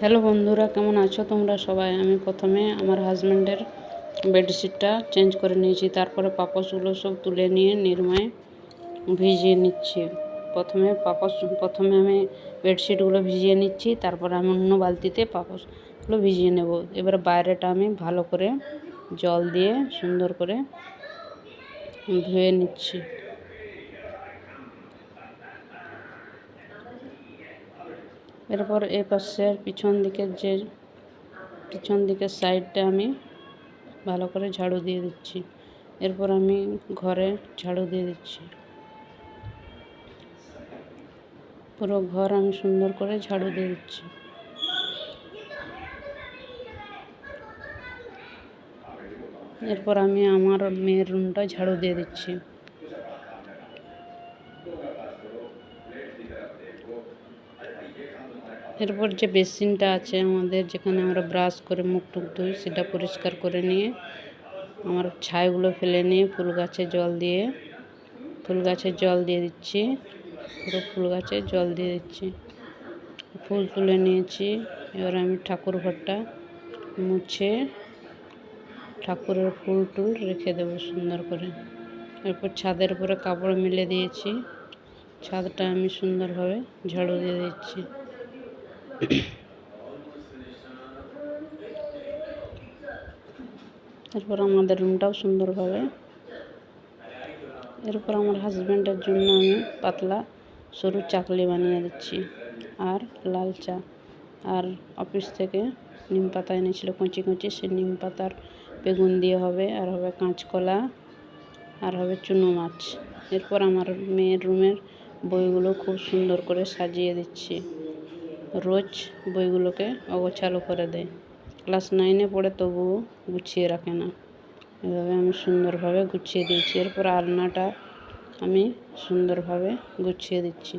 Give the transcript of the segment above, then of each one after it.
Hello বন্ধুরা, কেমন আছো তোমরা সবাই? আমি প্রথমে আমার হাজব্যান্ডের বেডশিটটা চেঞ্জ করে নিয়েছি, তারপরে পাপোশগুলো সব তুলে নিয়ে নিরমায় ভিজিয়ে নিচ্ছি। প্রথমে আমি বেডশিটগুলো ভিজিয়ে নিচ্ছি, তারপরে আমি অন্য বালতিতে পাপোশগুলো ভিজিয়ে নেব। এবার বাইরেটা আমি ভালো করে জল দিয়ে সুন্দর করে ধুয়ে নিচ্ছি। এরপর এই পাশের পিছন দিকের সাইডটা আমি ভালো করে ঝাড়ু দিয়ে দিচ্ছি। এরপর আমি ঘরে ঝাড়ু দিয়ে দিচ্ছি। পুরো ঘর আমি সুন্দর করে ঝাড়ু দিয়ে দিচ্ছি। এরপর আমি আমার মেয়ের রুমটা ঝাড়ু দিয়ে দিচ্ছি। এরপর যে বেসিনটা আছে আমাদের, যেখানে আমরা ব্রাশ করে মুখ টুক ধুই, সেটা পরিষ্কার করে নিয়ে আমার ছাইগুলো ফেলে নিয়ে ফুল গাছে জল দিয়ে দিচ্ছি। পুরো ফুল গাছে জল দিয়ে দিচ্ছি। ফুল তুলে নিয়েছি। এবার আমি ঠাকুর ঘরটা মুছে ঠাকুরের ফুল টুল রেখে দেবো সুন্দর করে। এরপর ছাদের উপরে কাপড় মেলে দিয়েছি। ছাদটা আমি সুন্দরভাবে ঝাড়ু দিয়ে দিচ্ছি। এরপর আমাদের রুমটাও সুন্দরভাবে। এরপর আমার হাজব্যান্ডের জন্য আমি পাতলা সরু চাকলি বানিয়ে দিচ্ছি, আর লাল চা। আর অফিস থেকে নিম পাতা এনেছিল কচি কচি, সে নিম পাতার বেগুন দিয়ে হবে, আর হবে কাঁচকলা, আর হবে চুনো মাছ। এরপর আমার মেয়ের রুমের বইগুলো খুব সুন্দর করে সাজিয়ে দিচ্ছি। রোজ বইগুলোকে অগোছালো করে দেয়। ক্লাস 9-এ পড়ে, তবুও গুছিয়ে রাখে না। এভাবে আমি সুন্দরভাবে গুছিয়ে দিয়েছি। এরপর আলনাটা আমি সুন্দরভাবে গুছিয়ে দিচ্ছি।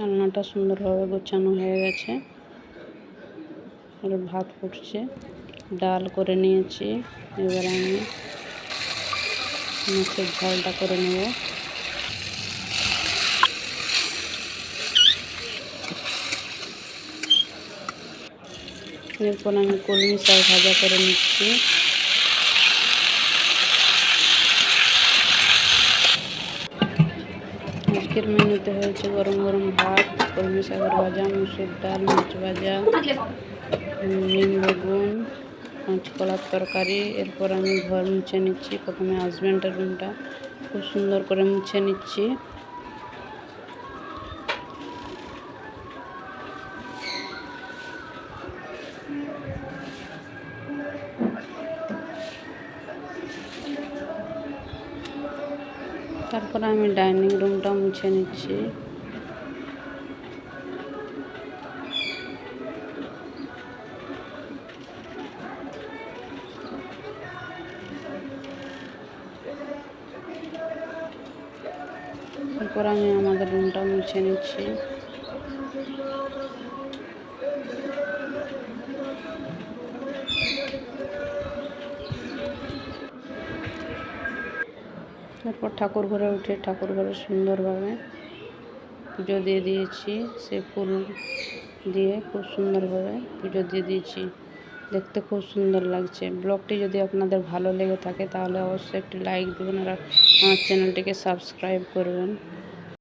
আলনাটা সুন্দরভাবে গোছানো হয়ে গেছে। এবার ভাত ফুটছে, ডাল করে নিয়েছি। এবার আমি মাছের ঝালটা করে নেব। এরপর আমি কলমি শাক ভাজা করে নিচ্ছি। আজকের মেনুতে হয়েছে গরম গরম ভাত, কলমি শাকের ভাজা, মুসুর ডাল, মাছ ভাজা, নিম বেগুন, কাঁচকলার তরকারি। এরপর আমি ঘর মুছে নিচ্ছি। প্রথমে হাজব্যান্ডের রুমটা খুব সুন্দর করে মুছে নিচ্ছি। তারপরে আমি ডাইনিং রুমটা মুছে নিচ্ছি। তারপর আমি আমাদের রুমটা মুছে নিচ্ছি। তারপর ঠাকুর ঘরে উঠে ঠাকুর ঘরে সুন্দরভাবে পুজো দিয়ে দিয়েছি। সে ফুল দিয়ে খুব সুন্দরভাবে পুজো দিয়ে দিয়েছি। দেখতে খুব সুন্দর লাগছে। ব্লগটি যদি আপনাদের ভালো লেগে থাকে তাহলে অবশ্যই একটি লাইক দেবেন, আর আমার চ্যানেলটিকে সাবস্ক্রাইব করবেন।